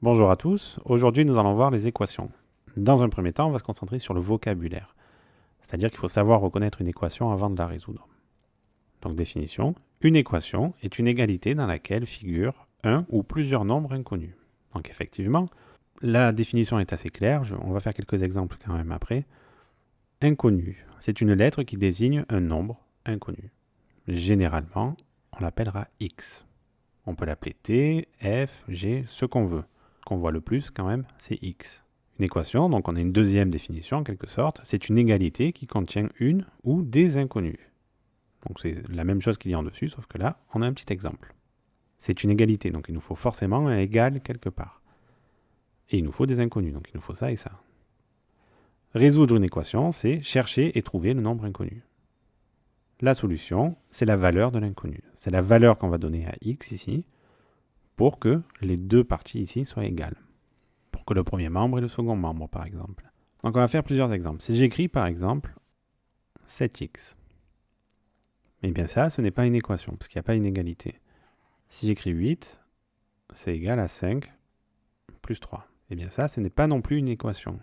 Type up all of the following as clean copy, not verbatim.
Bonjour à tous, aujourd'hui nous allons voir les équations. Dans un premier temps, on va se concentrer sur le vocabulaire, c'est-à-dire qu'il faut savoir reconnaître une équation avant de la résoudre. Donc définition, une équation est une égalité dans laquelle figurent un ou plusieurs nombres inconnus. Donc effectivement, la définition est assez claire, on va faire quelques exemples quand même après. Inconnu, c'est une lettre qui désigne un nombre inconnu. Généralement, on l'appellera x. On peut l'appeler t, f, g, ce qu'on veut. Qu'on voit le plus quand même, c'est x. Une équation, donc on a une deuxième définition en quelque sorte, c'est une égalité qui contient une ou des inconnus. Donc c'est la même chose qu'il y a en dessus, sauf que là, on a un petit exemple. C'est une égalité, donc il nous faut forcément un égal quelque part. Et il nous faut des inconnus, donc il nous faut ça et ça. Résoudre une équation, c'est chercher et trouver le nombre inconnu. La solution, c'est la valeur de l'inconnu. C'est la valeur qu'on va donner à x ici, pour que les deux parties ici soient égales. Pour que le premier membre et le second membre, par exemple. Donc on va faire plusieurs exemples. Si j'écris par exemple 7x, eh bien ça, ce n'est pas une équation, parce qu'il n'y a pas une égalité. Si j'écris 8, c'est égal à 5 plus 3. Eh bien ça, ce n'est pas non plus une équation.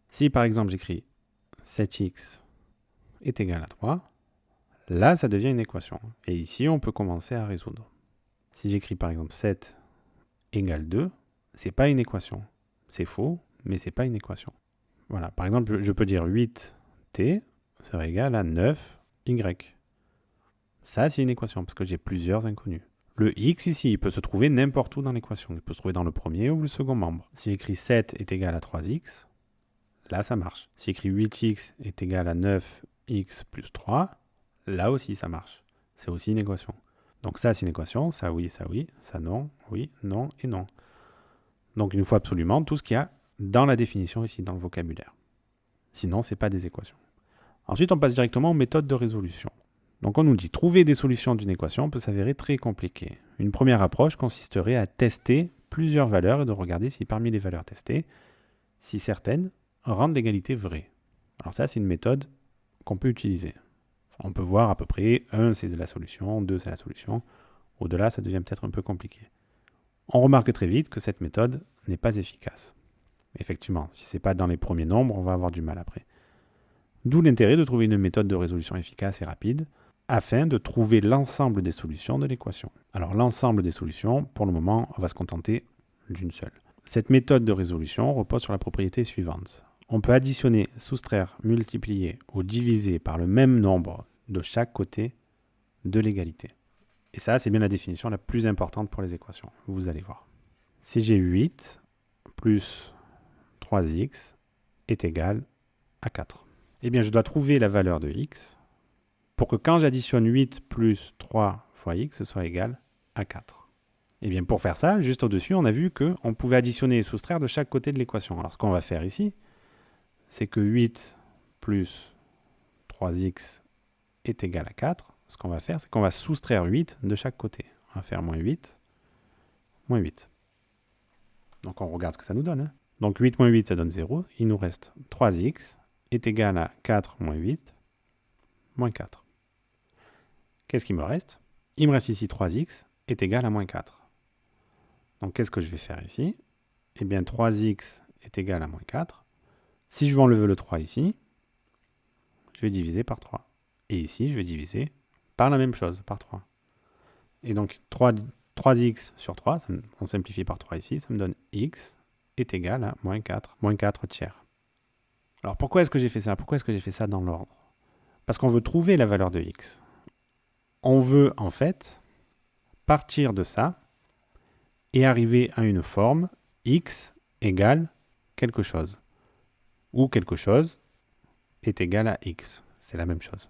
Si par exemple j'écris 7x est égal à 3, là ça devient une équation. Et ici, on peut commencer à résoudre. Si j'écris par exemple 7 égale 2, c'est pas une équation. C'est faux, mais c'est pas une équation. Voilà, par exemple, je peux dire 8t serait égal à 9y. Ça, c'est une équation, parce que j'ai plusieurs inconnus. Le x ici, il peut se trouver n'importe où dans l'équation. Il peut se trouver dans le premier ou le second membre. Si j'écris 7 est égal à 3x, là, ça marche. Si j'écris 8x est égal à 9x plus 3, là aussi, ça marche. C'est aussi une équation. Donc ça, c'est une équation. Ça, oui, ça, non, oui, non et non. Donc il nous faut absolument tout ce qu'il y a dans la définition ici, dans le vocabulaire. Sinon, ce n'est pas des équations. Ensuite, on passe directement aux méthodes de résolution. Donc on nous dit, trouver des solutions d'une équation peut s'avérer très compliqué. Une première approche consisterait à tester plusieurs valeurs et de regarder si parmi les valeurs testées, si certaines rendent l'égalité vraie. Alors ça, c'est une méthode qu'on peut utiliser. On peut voir à peu près 1, c'est la solution, 2, c'est la solution. Au-delà, ça devient peut-être un peu compliqué. On remarque très vite que cette méthode n'est pas efficace. Effectivement, si ce n'est pas dans les premiers nombres, on va avoir du mal après. D'où l'intérêt de trouver une méthode de résolution efficace et rapide, afin de trouver l'ensemble des solutions de l'équation. Alors l'ensemble des solutions, pour le moment, on va se contenter d'une seule. Cette méthode de résolution repose sur la propriété suivante. On peut additionner, soustraire, multiplier ou diviser par le même nombre de chaque côté de l'égalité. Et ça, c'est bien la définition la plus importante pour les équations. Vous allez voir. Si j'ai 8 plus 3x est égal à 4. Eh bien, je dois trouver la valeur de x pour que quand j'additionne 8 plus 3 fois x soit égal à 4. Eh bien, pour faire ça, juste au-dessus, on a vu qu'on pouvait additionner et soustraire de chaque côté de l'équation. Alors, ce qu'on va faire ici, c'est que 8 plus 3x est égal à 4. Ce qu'on va faire, c'est qu'on va soustraire 8 de chaque côté. On va faire moins 8, moins 8. Donc, on regarde ce que ça nous donne. Donc, 8 moins 8, ça donne 0. Il nous reste 3x est égal à 4 moins 8, moins 4. Qu'est-ce qu'il me reste? Il me reste ici 3x est égal à moins 4. Donc, qu'est-ce que je vais faire ici? Eh bien, 3x est égal à moins 4. Si je veux enlever le 3 ici, je vais diviser par 3. Et ici, je vais diviser par la même chose, par 3. Et donc, 3x sur 3, on simplifie par 3 ici, ça me donne x est égal à moins 4 tiers. Alors, pourquoi est-ce que j'ai fait ça? Pourquoi est-ce que j'ai fait ça dans l'ordre? Parce qu'on veut trouver la valeur de x. On veut, en fait, partir de ça et arriver à une forme x égale quelque chose. Ou quelque chose est égal à x. C'est la même chose.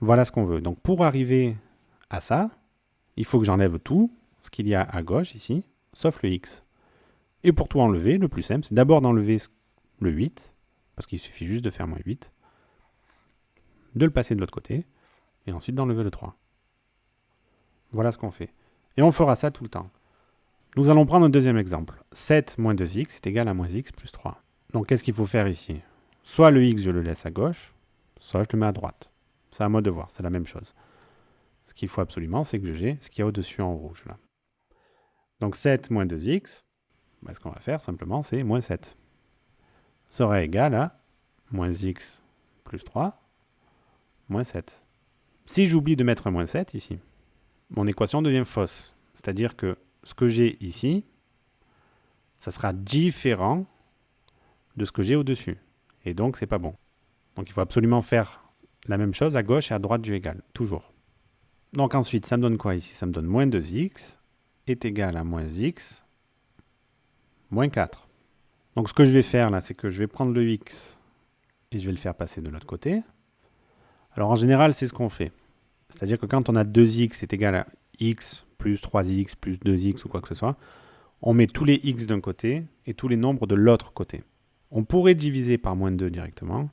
Voilà ce qu'on veut. Donc pour arriver à ça, il faut que j'enlève tout ce qu'il y a à gauche ici, sauf le x. Et pour tout enlever, le plus simple, c'est d'abord d'enlever le 8, parce qu'il suffit juste de faire moins 8, de le passer de l'autre côté, et ensuite d'enlever le 3. Voilà ce qu'on fait. Et on fera ça tout le temps. Nous allons prendre un deuxième exemple. 7 moins 2x est égal à moins x plus 3. Donc qu'est-ce qu'il faut faire ici? Soit le x, je le laisse à gauche, soit je le mets à droite. C'est à moi de voir, c'est la même chose. Ce qu'il faut absolument, c'est que j'ai ce qu'il y a au-dessus en rouge. Là. Donc 7 moins 2x, Ce qu'on va faire simplement, c'est moins 7. Sera égal à moins x plus 3, moins 7. Si j'oublie de mettre un moins 7 ici, mon équation devient fausse. C'est-à-dire que ce que j'ai ici, ça sera différent de ce que j'ai au-dessus. Et donc, c'est pas bon. Donc, il faut absolument faire la même chose à gauche et à droite du égal, toujours. Donc ensuite, ça me donne quoi ici? Ça me donne moins 2x est égal à moins x moins 4. Donc ce que je vais faire là, c'est que je vais prendre le x et je vais le faire passer de l'autre côté. Alors en général, c'est ce qu'on fait. C'est-à-dire que quand on a 2x est égal à x plus 3x plus 2x ou quoi que ce soit, on met tous les x d'un côté et tous les nombres de l'autre côté. On pourrait diviser par moins 2 directement,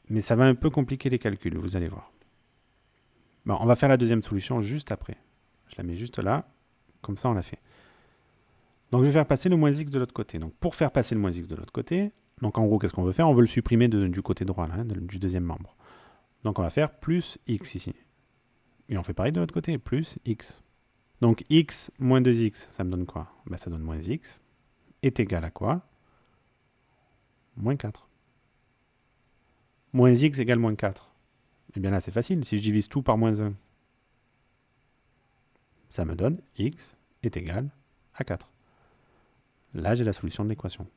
mais ça va un peu compliquer les calculs, vous allez voir. Bon, on va faire la deuxième solution juste après. Je la mets juste là, comme ça on l'a fait. Donc je vais faire passer le moins x de l'autre côté. Donc pour faire passer le moins x de l'autre côté, donc en gros qu'est-ce qu'on veut faire? On veut le supprimer du côté droit, là, du deuxième membre. Donc on va faire plus x ici. Et on fait pareil de l'autre côté, plus x. Donc x moins 2x, ça me donne quoi? Ça donne moins x est égal à quoi? Moins 4. Moins x égale moins 4. Eh bien là c'est facile, si je divise tout par moins 1, ça me donne x est égal à 4. Là, j'ai la solution de l'équation.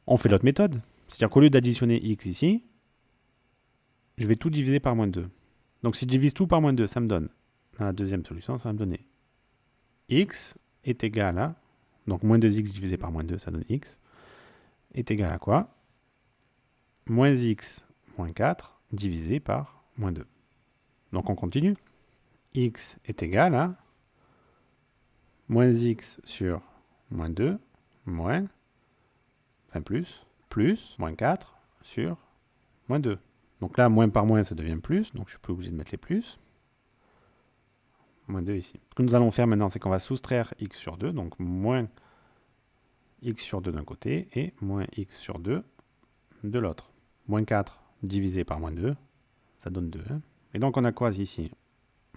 On fait l'autre méthode. C'est-à-dire qu'au lieu d'additionner x ici, je vais tout diviser par moins 2. Donc si je divise tout par moins 2, ça me donne, dans la deuxième solution, ça va me donner x est égal à, donc moins 2x divisé par moins 2, ça donne x, est égal à quoi? Moins x moins 4 divisé par moins 2. Donc on continue. X est égal à moins x sur moins 2, moins, enfin plus, moins 4 sur moins 2. Donc là, moins par moins, ça devient plus, donc je suis plus obligé de mettre les plus. Moins 2 ici. Ce que nous allons faire maintenant, c'est qu'on va soustraire x sur 2, donc moins x sur 2 d'un côté et moins x sur 2 de l'autre. Moins 4 divisé par moins 2, ça donne 2. Hein. Et donc on a quoi ici?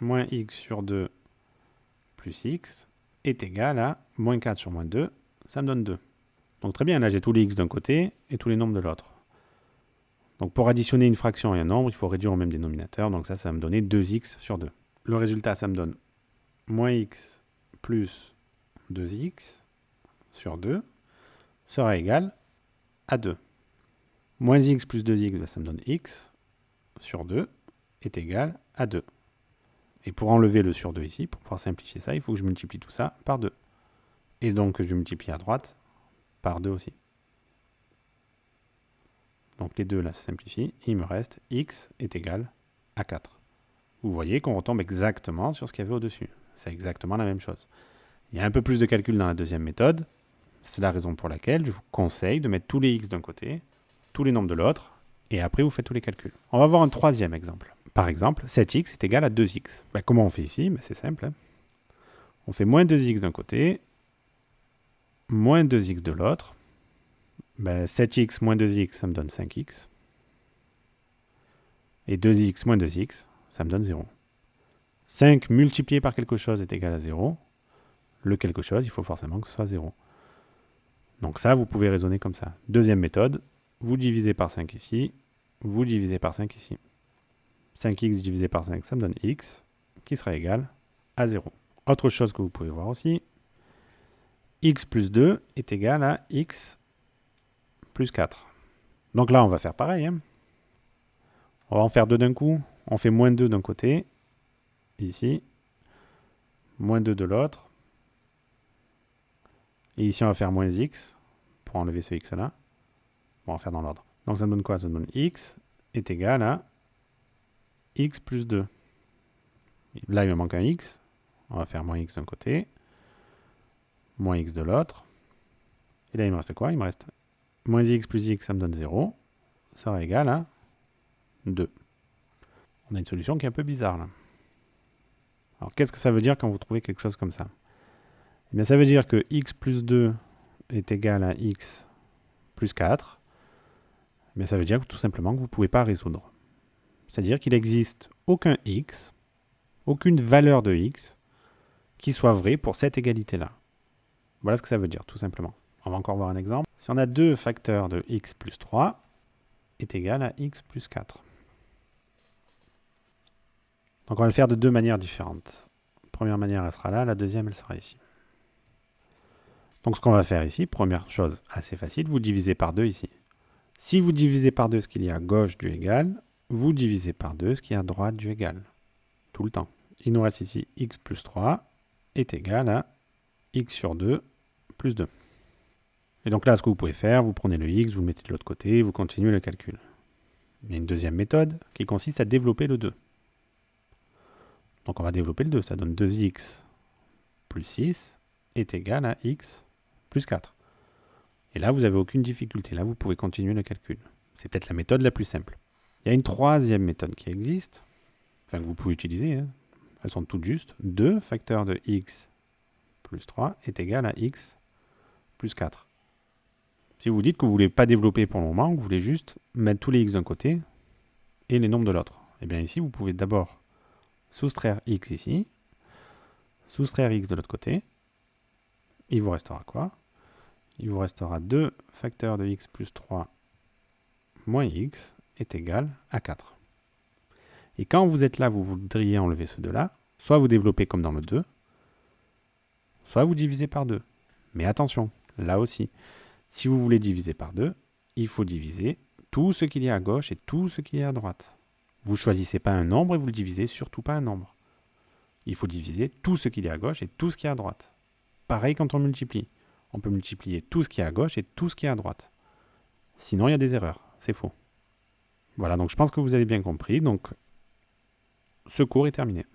Moins x sur 2 plus x est égal à moins 4 sur moins 2, ça me donne 2. Donc très bien, là j'ai tous les x d'un côté et tous les nombres de l'autre. Donc pour additionner une fraction et un nombre, il faut réduire au même dénominateur, donc ça va me donner 2x sur 2. Le résultat, ça me donne moins x plus 2x sur 2 sera égal à 2. Moins x plus 2x, ça me donne x sur 2 est égal à 2. Et pour enlever le sur 2 ici, pour pouvoir simplifier ça, il faut que je multiplie tout ça par 2. Et donc je multiplie à droite par 2 aussi. Donc les deux là se simplifient, et il me reste x est égal à 4. Vous voyez qu'on retombe exactement sur ce qu'il y avait au-dessus. C'est exactement la même chose. Il y a un peu plus de calcul dans la deuxième méthode. C'est la raison pour laquelle je vous conseille de mettre tous les x d'un côté, tous les nombres de l'autre, et après vous faites tous les calculs. On va voir un troisième exemple. Par exemple, 7x est égal à 2x. Comment on fait ici? C'est simple. Hein. On fait moins 2x d'un côté, moins 2x de l'autre. 7x moins 2x, ça me donne 5x. Et 2x moins 2x, ça me donne 0. 5 multiplié par quelque chose est égal à 0. Le quelque chose, il faut forcément que ce soit 0. Donc ça, vous pouvez raisonner comme ça. Deuxième méthode, vous divisez par 5 ici, vous divisez par 5 ici. 5x divisé par 5, ça me donne x, qui sera égal à 0. Autre chose que vous pouvez voir aussi, x plus 2 est égal à x plus 4. Donc là, on va faire pareil. Hein. On va en faire deux d'un coup. On fait moins 2 d'un côté, ici, moins 2 de l'autre. Et ici, on va faire moins x, pour enlever ce x là. On va en faire dans l'ordre. Donc ça me donne quoi? Ça me donne x est égal à x plus 2. Là, il me manque un x. On va faire moins x d'un côté, moins x de l'autre. Et là, il me reste quoi? Il me reste moins x plus x, ça me donne 0. Ça sera égal à 2. On a une solution qui est un peu bizarre là. Alors, qu'est-ce que ça veut dire quand vous trouvez quelque chose comme ça? Eh bien, ça veut dire que x plus 2 est égal à x plus 4. Eh bien, ça veut dire que, tout simplement que vous ne pouvez pas résoudre. C'est-à-dire qu'il n'existe aucun x, aucune valeur de x, qui soit vraie pour cette égalité-là. Voilà ce que ça veut dire, tout simplement. On va encore voir un exemple. Si on a 2 facteurs de x plus 3 est égal à x plus 4. Donc on va le faire de deux manières différentes. La première manière, elle sera là, la deuxième, elle sera ici. Donc ce qu'on va faire ici, première chose assez facile, vous divisez par 2 ici. Si vous divisez par 2 ce qu'il y a à gauche du égal, vous divisez par 2 ce qu'il y a à droite du égal. Tout le temps. Il nous reste ici x plus 3 est égal à x sur 2 plus 2. Et donc là, ce que vous pouvez faire, vous prenez le x, vous le mettez de l'autre côté, vous continuez le calcul. Il y a une deuxième méthode qui consiste à développer le 2. Donc on va développer le 2, ça donne 2x plus 6 est égal à x plus 4. Et là, vous n'avez aucune difficulté. Là, vous pouvez continuer le calcul. C'est peut-être la méthode la plus simple. Il y a une troisième méthode qui existe, enfin que vous pouvez utiliser, hein. Elles sont toutes justes. 2 facteurs de x plus 3 est égal à x plus 4. Si vous dites que vous ne voulez pas développer pour le moment, que vous voulez juste mettre tous les x d'un côté et les nombres de l'autre, et bien ici, vous pouvez d'abord soustraire x ici, soustraire x de l'autre côté. Il vous restera quoi? Il vous restera 2 facteurs de x plus 3 moins x est égal à 4. Et quand vous êtes là, vous voudriez enlever ce 2-là, soit vous développez comme dans le 2, soit vous divisez par 2. Mais attention, là aussi, si vous voulez diviser par 2, il faut diviser tout ce qu'il y a à gauche et tout ce qu'il y a à droite. Vous ne choisissez pas un nombre et vous ne le divisez surtout pas un nombre. Il faut diviser tout ce qu'il y a à gauche et tout ce qu'il y a à droite. Pareil quand on multiplie. On peut multiplier tout ce qui est à gauche et tout ce qui est à droite. Sinon, il y a des erreurs. C'est faux. Voilà, donc je pense que vous avez bien compris. Donc, ce cours est terminé.